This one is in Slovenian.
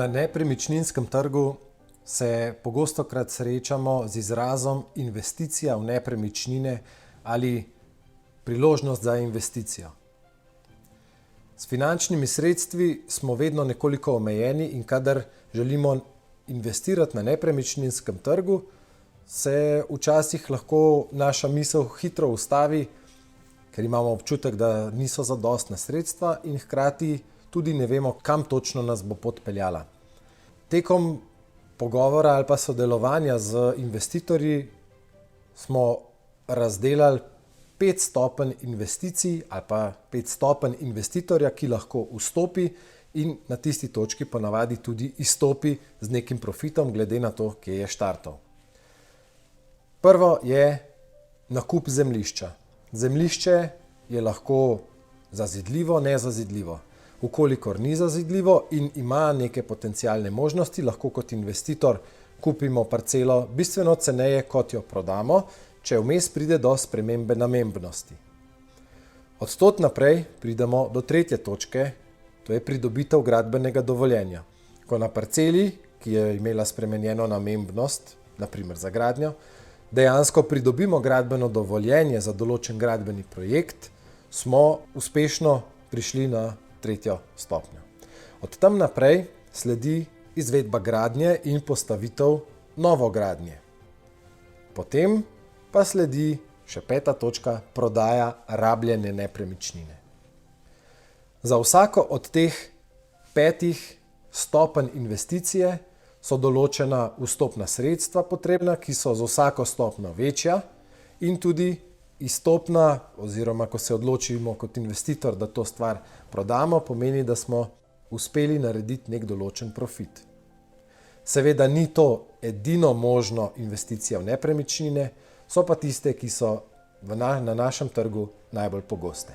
Na nepremičninskem trgu se pogostokrat srečamo z izrazom investicija v nepremičnine ali priložnost za investicijo. S finančnimi sredstvi smo vedno nekoliko omejeni in kadar želimo investirati na nepremičninskem trgu, se včasih lahko naša misel hitro ustavi, ker imamo občutek, da niso zadostna sredstva in hkrati tudi ne vemo, kam točno nas bo pot peljala. Tekom pogovora ali pa sodelovanja z investitorji smo razdelali 5 stopenj investicij ali pa 5 stopenj investitorja, ki lahko vstopi in na tisti točki ponavadi tudi izstopi z nekim profitom, glede na to, kje je štartal. Prvo je nakup zemljišča. Zemljišče je lahko zazidljivo, nezazidljivo. Ukolikor ni zazidljivo in ima neke potencialne možnosti, lahko kot investitor kupimo parcelo bistveno ceneje, kot jo prodamo, če vmes pride do spremembe namembnosti. Od tod naprej pridemo do tretje točke, to je pridobitev gradbenega dovoljenja. Ko na parceli, ki je imela spremenjeno namembnost, na primer za gradnjo, dejansko pridobimo gradbeno dovoljenje za določen gradbeni projekt, smo uspešno prišli na tretjo stopnjo. Od tam naprej sledi izvedba gradnje in postavitev novogradnje. Potem pa sledi še 5. točka, prodaja rabljene nepremičnine. Za vsako od teh 5 stopenj investicije so določena vstopna sredstva potrebna, ki so za vsako stopnjo večja in tudi izstopna, oziroma ko se odločimo kot investitor, da to stvar prodamo, pomeni, da smo uspeli narediti nek določen profit. Seveda ni to edino možno investicija v nepremičnine, so pa tiste, ki so na našem trgu najbolj pogoste.